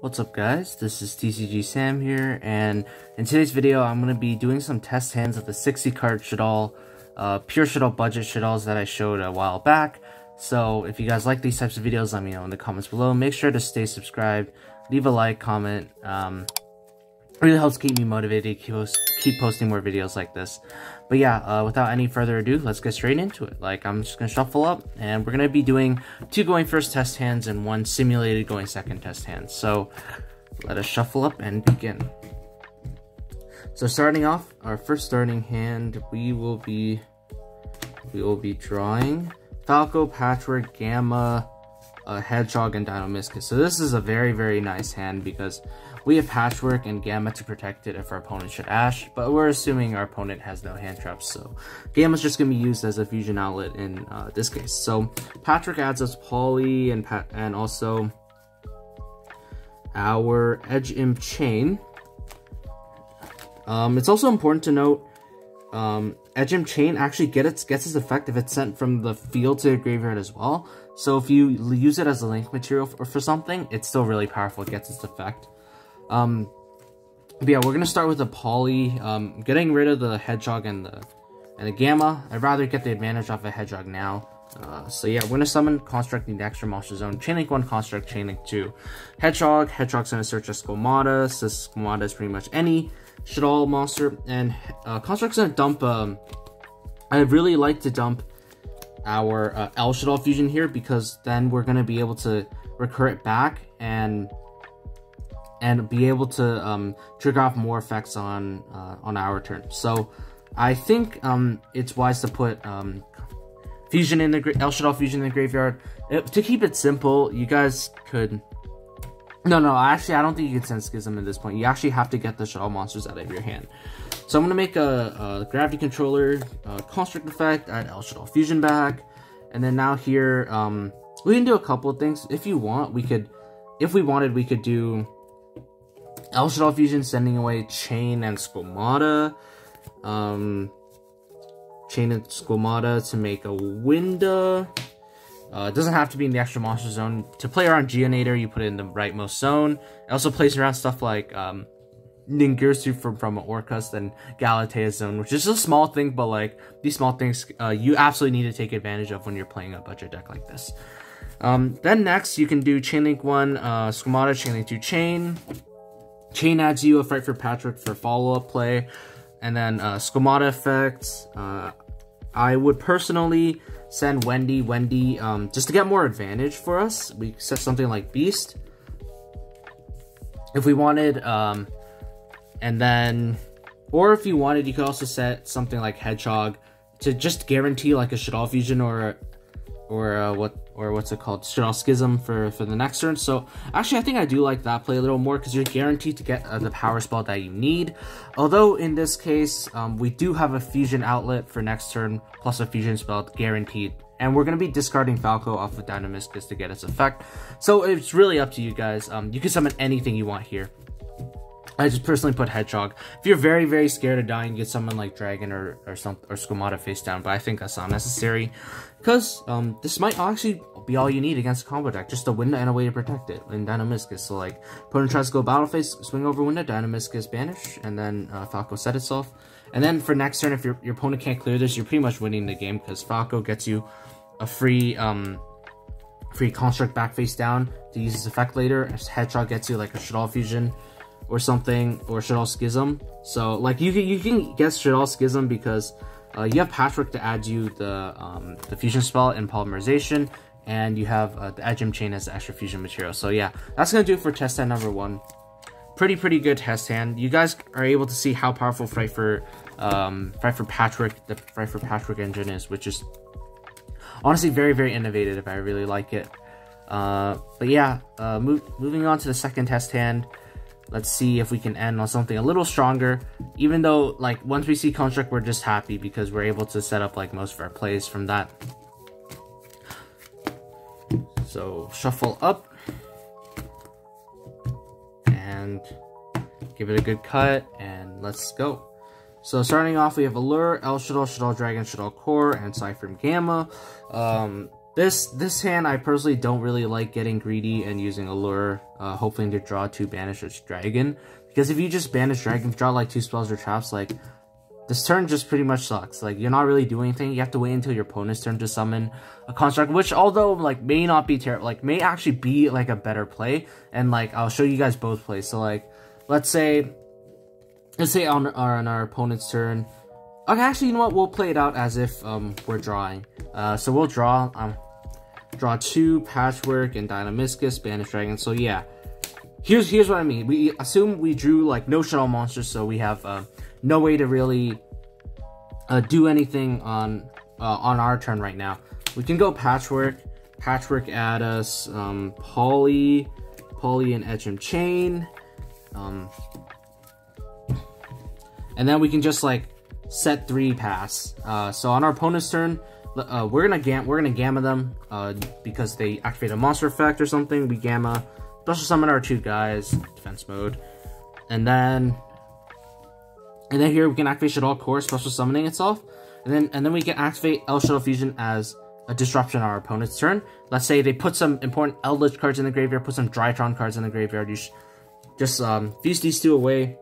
What's up guys, this is Tcg Sam here, and in today's video I'm going to be doing some test hands of the 60 card shaddoll, pure shaddoll budget shadolls that I showed a while back. So if you guys like these types of videos, let me know in the comments below. Make sure to stay subscribed, leave a like, comment, really helps keep me motivated, keep posting more videos like this. But yeah, without any further ado, let's get straight into it. I'm just going to shuffle up, and we're going to be doing 2 going first test hands and 1 simulated going second test hand. So let us shuffle up and begin. So starting off, our first starting hand, we will be drawing Falco, Patchwork, Gamma, Hedgehog, and Dino-Miscus. So this is a very, very nice hand because we have Patchwork and Gamma to protect it if our opponent should Ash, but we're assuming our opponent has no hand traps, so Gamma's just going to be used as a fusion outlet in this case. So Patchwork adds us Poly and also our Edge Imp Chain. It's also important to note Edge Imp Chain actually gets its effect if it's sent from the field to the graveyard as well. So if you use it as a link material for something, it's still really powerful. It gets its effect. But yeah, we're gonna start with the Poly, getting rid of the Hedgehog and the Gamma. I'd rather get the advantage off a Hedgehog now. So yeah, we're gonna summon Construct in the extra monster zone. Chainlink 1, Construct, Chainlink 2. Hedgehog. Hedgehog's gonna search a Squamata, so Squamata is pretty much any shaddoll monster, and Construct's gonna dump. I'd really like to dump our L shaddoll fusion here, because then we're gonna be able to recur it back and be able to trigger off more effects on our turn. So I think it's wise to put fusion in the L shaddoll fusion in the graveyard. To keep it simple, you guys could. No, actually, I don't think you can send Schism at this point. You actually have to get the shaddoll monsters out of your hand. So I'm gonna make a gravity controller, construct effect, add L shaddoll fusion back, and then now here we can do a couple of things. If you want, we could do L shaddoll fusion, sending away Chain and Squamata, to make a Winda. It doesn't have to be in the extra monster zone. To play around Geonator, you put it in the rightmost zone. It also plays around stuff like Ningirsu from Orcust and Galatea's zone, which is a small thing, but these small things you absolutely need to take advantage of when you're playing a budget deck like this. Then next, you can do Chainlink 1, Squamata, Chainlink 2, Chain. Chain adds you a Fight for Patchwork for follow-up play, and then Squamata effects. I would personally send Wendy, just to get more advantage for us. We set something like Beast if we wanted, and then, or if you wanted, you could also set something like Hedgehog to just guarantee like a shaddoll fusion or what's it called, shaddoll Schism for the next turn. So actually, I think I do like that play a little more, because you're guaranteed to get the power spell that you need. Although in this case, we do have a fusion outlet for next turn plus a fusion spell guaranteed, and we're going to be discarding Falco off of Dino-Miscus to get its effect. So it's really up to you guys. You can summon anything you want here. I just personally put Hedgehog. If you're very, very scared of dying, you get someone like Dragon or Squamata face down, but I think that's not necessary, because this might actually be all you need against a combo deck, just a Winda and a way to protect it in Dino-Miscus. So opponent tries to go battle phase, swing over Winda, Dino-Miscus banish, and then Falco set itself. And then for next turn, if your opponent can't clear this, you're pretty much winning the game, because Falco gets you a free construct back face down to use this effect later. Hedgehog gets you like a shaddoll fusion or something, or shaddoll Schism. So you can guess shaddoll Schism because you have Patchwork to add you the fusion spell and polymerization, and you have the Edge Imp Chain as the extra fusion material. So yeah, that's gonna do it for test hand number 1. Pretty good test hand. You guys are able to see how powerful Fight for Patchwork, the Fight for Patchwork engine is, which is honestly very innovative. I really like it. But yeah, moving on to the second test hand. Let's see if we can end on something a little stronger. Even though, once we see Construct, we're just happy because we're able to set up, most of our plays from that. So, shuffle up. And give it a good cut, and let's go. So starting off, we have Allure, L Shaddoll, Shaddoll Dragon, Shaddoll Core, and Cypher Gamma. This hand, I personally don't really like getting greedy and using Allure, hoping to draw 2 Banish or Dragon. Because if you just Banish Dragon, draw like 2 spells or traps, like, this turn just pretty much sucks. Like, you're not really doing anything. You have to wait until your opponent's turn to summon a construct, which although, like, may not be terrible, like, may actually be, like, a better play. And, like, I'll show you guys both plays. So, like, let's say on our opponent's turn. Okay, actually, you know what? We'll play it out as if, we're drawing. So we'll draw 2 Patchwork and Dynamiscus, Banish Dragon. So, yeah. Here's what I mean. We assume we drew, like, no Shaddoll monsters, so we have, no way to really do anything on our turn right now. We can go Patchwork. Patchwork add us Poly and Etchem Chain. And then we can just like set 3 pass. So on our opponent's turn, we're gonna gamma them because they activate a monster effect or something. We gamma, special summon our 2 guys, defense mode, and then here we can activate Shaddoll Core, special summoning itself, and then we can activate El Shaddoll Fusion as a disruption on our opponent's turn. Let's say they put some important Eldritch cards in the graveyard, put some Drytron cards in the graveyard. You just fuse these 2 away,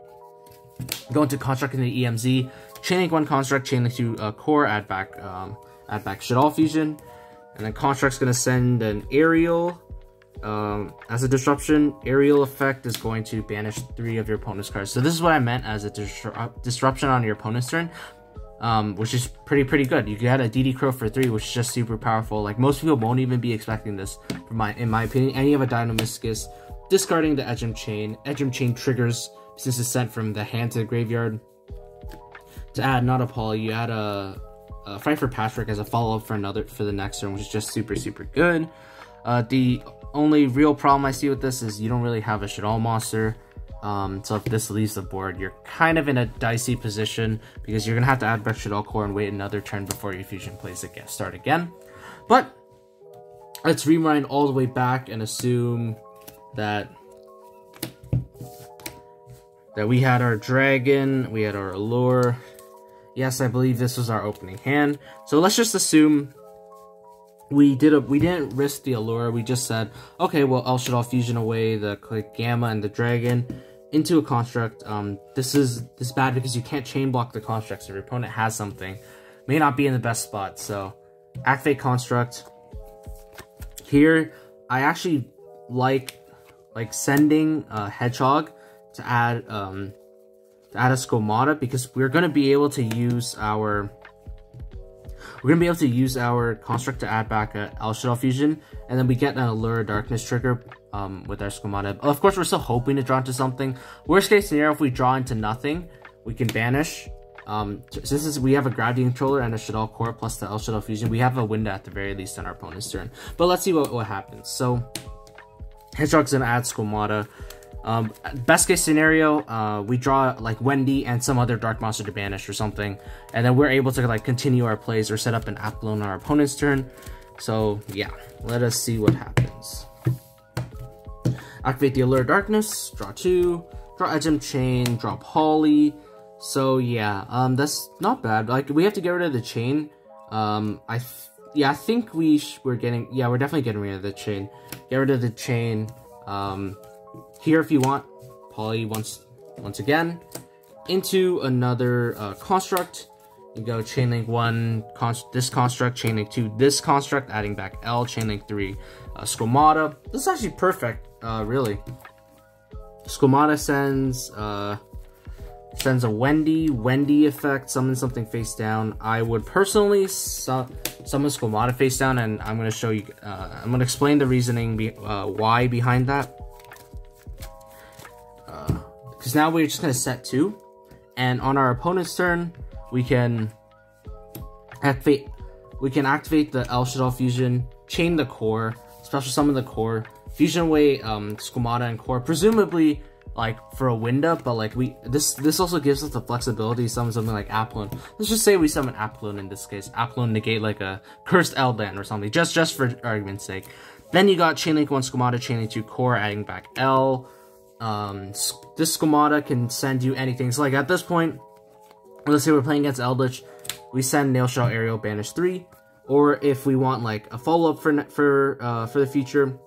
go into Construct in the EMZ, Chainlink 1 Construct, Chainlink 2 Core, add back Shaddoll Fusion, and then Construct's gonna send an Aerial. As a disruption, Aerial effect is going to banish 3 of your opponent's cards. So this is what I meant as a disruption on your opponent's turn, which is pretty good. You get a DD Crow for 3, which is just super powerful. Like, most people won't even be expecting this, in my opinion. And you have a Dynamiscus, discarding the Etchem Chain. Etchem Chain triggers, since it's sent from the hand to the graveyard, to add not a Poly. You add a Fight for Patchwork as a follow-up for the next turn, which is just super good. The only real problem I see with this is you don't really have a Shaddoll monster. So if this leaves the board, you're kind of in a dicey position because you're gonna have to add back Shaddoll Core and wait another turn before your fusion plays start again. But let's rewind all the way back and assume that we had our dragon, we had our allure. Yes, I believe this was our opening hand. So let's just assume we didn't risk the allure. We just said, okay, well, El Shaddoll Fusion away the Gamma and the Dragon into a construct. This is bad because you can't chain block the construct, so your opponent has something. May not be in the best spot, so activate construct. Here, I actually like sending Hedgehog to add a Skomata, because we're gonna be able to use our construct to add back a El Shaddoll Fusion, and then we get an Allure Darkness trigger with our Skomata. Of course, we're still hoping to draw into something. Worst case scenario, if we draw into nothing, we can banish. Since we have a Gravity Controller and a Shaddoll Core plus the El Shaddoll Fusion, we have a window at the very least on our opponent's turn. But let's see what happens. So Hedgehog's gonna add Skomata. Best case scenario, we draw like Wendy and some other dark monster to banish or something, and then we're able to like continue our plays or set up an Applone on our opponent's turn. So yeah, let us see what happens. Activate the Allure Darkness, draw 2, draw Etchem Chain, draw Poly. So yeah, that's not bad. Like, we have to get rid of the chain. I think we're definitely getting rid of the chain. Get rid of the chain. Here, if you want, Poly once again into another construct. You go Chainlink 1, this construct, Chainlink 2, this construct, adding back L, Chainlink 3, Skomata. This is actually perfect, really. Skomata sends a Wendy effect, summon something face down. I would personally summon Skomata face down, and I'm going to show you, I'm going to explain the reasoning why behind that. Because now we're just going to set 2, and on our opponent's turn, we can activate the El Shaddoll Fusion, chain the core, special summon the core, fusion away Skomata and core, presumably like for a window, but like this also gives us the flexibility to summon something like Applone. Let's just say we summon Applone in this case. Applone negate like a cursed Eldan or something, just for argument's sake. Then you got Chainlink 1 Skomata, Chainlink 2 core, adding back L. This Skomata can send you anything. So like at this point, let's say we're playing against Eldritch, we send Nail Shell Aerial, banish 3. Or if we want like a follow-up for the future,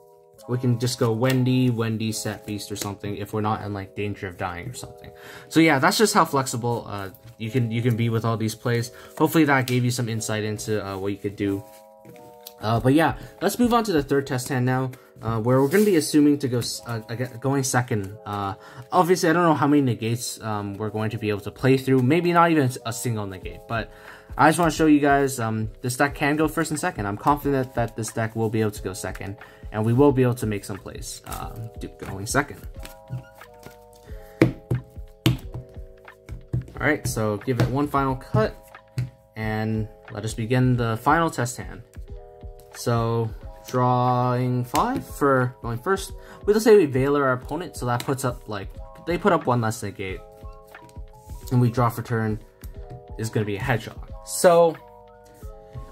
we can just go Wendy, set beast or something if we're not in like danger of dying or something. So yeah, that's just how flexible you can be with all these plays. Hopefully that gave you some insight into what you could do. But yeah, let's move on to the third test hand now, where we're going to be assuming to go going second. Obviously, I don't know how many negates we're going to be able to play through. Maybe not even a single negate, but I just want to show you guys this deck can go first and second. I'm confident that this deck will be able to go second, and we will be able to make some plays going second. Alright, so give it one final cut, and let us begin the final test hand. So, drawing 5 for going first. We'll say we Veiler our opponent, so that puts up, like, they put up one less negate. And we draw for turn is going to be a Hedgehog. So,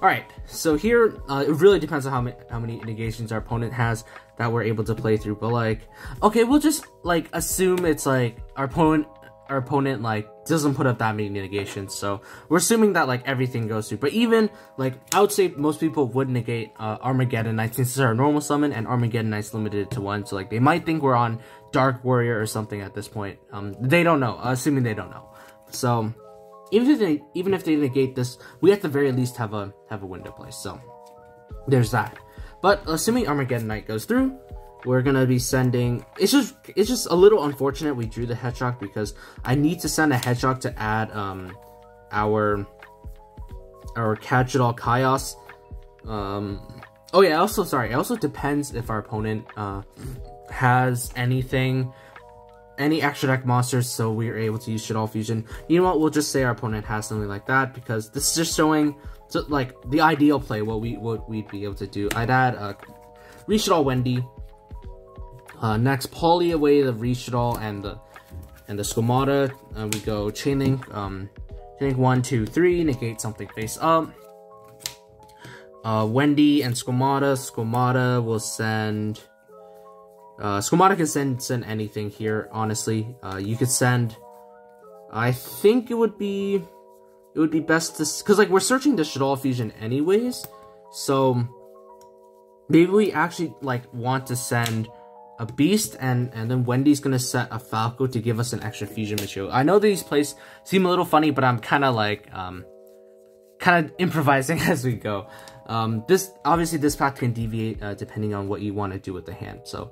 alright, so here, it really depends on how many negations our opponent has that we're able to play through. But, like, okay, we'll just, like, assume it's, like, our opponent like doesn't put up that many negations, so we're assuming that like everything goes through. But even like I would say most people would negate Armageddon Knight, since it's our normal summon and Armageddon Knight's limited to 1, so like they might think we're on Dark Warrior or something at this point. They don't know, assuming they don't know. So even if they negate this, we at the very least have a window play. So there's that. But assuming Armageddon Knight goes through, we're gonna be sending. It's just a little unfortunate we drew the Hedgehog, because I need to send a Hedgehog to add our Shaddoll Chaos. Oh yeah, also sorry. It also depends if our opponent has any extra deck monsters, so we are able to use Shaddoll Fusion. You know what? We'll just say our opponent has something like that, because this is just showing like the ideal play. What we'd be able to do. I'd add Shaddoll Wendy. Next, poly away the Shaddoll and the Squamata. We go Chain Link 1, 2, 3, negate something face up. Wendy and Squamata. Squamata will send. Squamata can send anything here. Honestly, you could send. I think it would be best to, because like we're searching the Shaddoll Fusion anyways, so maybe we actually like want to send a Beast, and then Wendy's gonna set a Falco to give us an extra fusion material. I know these plays seem a little funny, but I'm kind of like improvising as we go. This path can deviate depending on what you want to do with the hand. So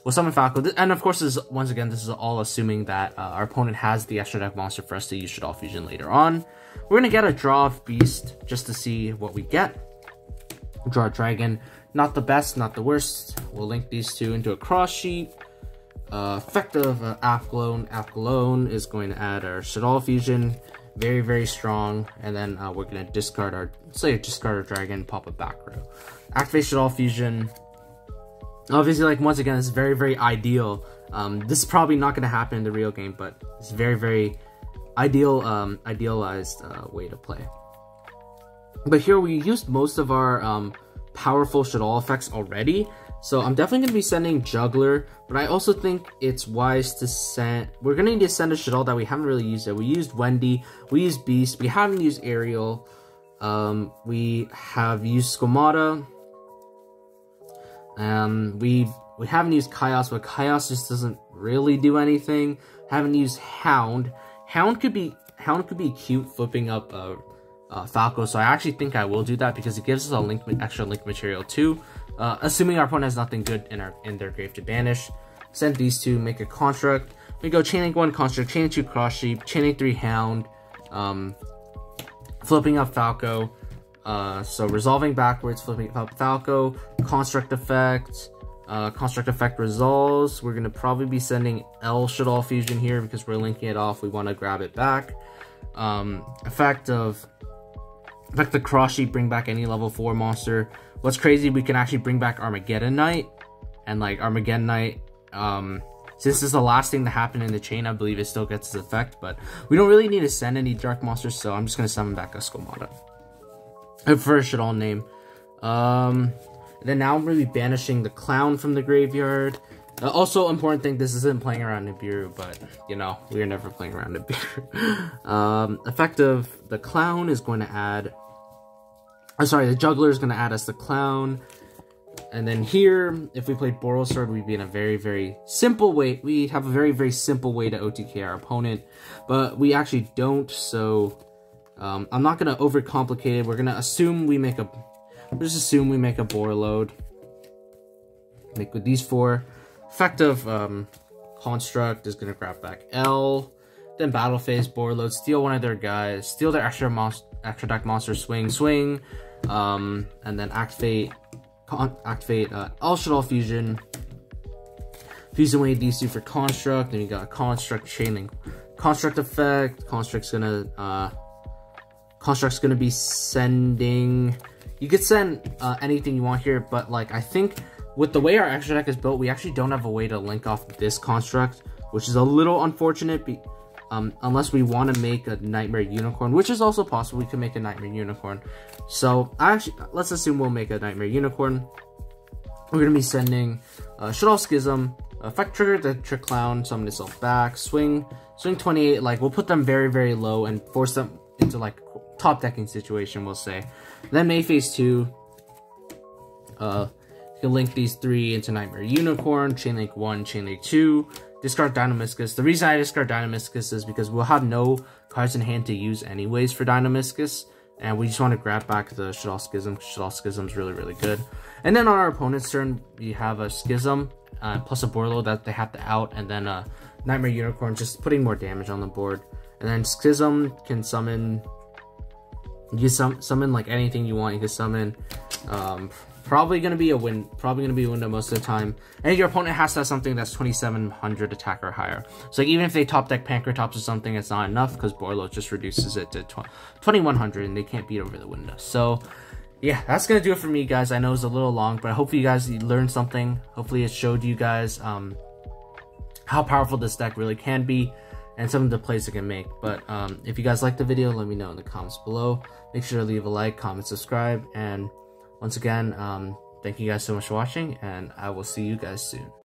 we'll summon Falco, and of course, once again, this is all assuming that our opponent has the extra deck monster for us to use Shaddoll Fusion later on. We're gonna get a draw of Beast just to see what we get. Draw a Dragon. Not the best, not the worst. We'll link these two into a cross sheet. Effect of Apgalone. Apgalone is going to add our Shaddoll Fusion. Very, very strong. And then we're going to discard our Dragon, pop a back row. Activate Shaddoll Fusion. Obviously, like, once again, it's very, very ideal. This is probably not going to happen in the real game, but it's very, very idealized way to play. But here we used most of our powerful Shaddoll effects already, so I'm definitely going to be sending Juggler, but I also think it's wise to send. We're going to need to send a Shaddoll that we haven't really used yet. We used Wendy, we used Beast, we haven't used Ariel, we have used Squamata, we haven't used Chaos, but Chaos just doesn't really do anything. Haven't used Hound. Hound could be cute flipping up Falco, so I actually think I will do that because it gives us a extra link material too. Assuming our opponent has nothing good in their grave to banish. Send these two, make a construct. We go Chain Link 1 construct, Chain Link 2 cross sheep, Chain Link 3 hound, flipping up Falco. So resolving backwards, flipping up Falco, construct effect resolves. We're gonna probably be sending L Shaddoll Fusion here because we're linking it off. We want to grab it back. Effect the cross sheet, bring back any level 4 monster. What's crazy, we can actually bring back Armageddon Knight, and like Armageddon Knight, since this is the last thing to happen in the chain, I believe it still gets its effect, but we don't really need to send any dark monsters, so I'm just gonna summon back a Squamata for a Shaddoll name. Then now I'm really banishing the Clown from the graveyard. Also, important thing, this isn't playing around Nibiru, but, you know, we are never playing around Nibiru. Effect of the Clown is going to add I'm sorry, the juggler is going to add us the clown. And then here, if we played Boral Sword, we'd be in a very, very simple way. We have a very, very simple way to OTK our opponent, but we actually don't. So I'm not going to overcomplicate it. We're going to assume we make a, we'll just assume we make a boar load. Make with these 4. Effective construct is going to grab back L. Then battle phase, boar load, steal one of their guys, steal their extra deck monster, swing, and then activate all shaddoll fusion. Fuse away these 2 for construct. Then you got construct chaining, construct effect. Construct's gonna be sending. You could send anything you want here, but like I think with the way our extra deck is built, we actually don't have a way to link off this construct, which is a little unfortunate. Unless we want to make a Nightmare Unicorn, which is also possible. We can make a Nightmare Unicorn. So let's assume we'll make a Nightmare Unicorn. We're gonna be sending Shaddoll Schism, effect trigger the Trick Clown, summon itself back, swing 28. Like we'll put them very, very low and force them into like top decking situation, we'll say. Then May phase 2. You can link these 3 into Nightmare Unicorn, chain link 1, chain link 2. Discard Dynamiscus. The reason I discard Dynamiscus is because we'll have no cards in hand to use anyways for Dynamiscus, and we just want to grab back the Shaddoll Schism, because Shaddoll Schism is really, really good. And then on our opponent's turn, we have a Schism, plus a Borlo that they have to out, and then a Nightmare Unicorn, just putting more damage on the board. And then Schism can summon, you can summon like anything you want. You can summon, probably gonna be a window most of the time. And your opponent has to have something that's 2700 attack or higher. So like, even if they top deck Pancratops or something, it's not enough because Borlo just reduces it to 2100 and they can't beat over the window. So yeah, that's gonna do it for me, guys. I know it's a little long, but I hope you guys learned something. Hopefully it showed you guys how powerful this deck really can be and some of the plays it can make. But if you guys liked the video, let me know in the comments below. Make sure to leave a like, comment, subscribe, and once again, thank you guys so much for watching, and I will see you guys soon.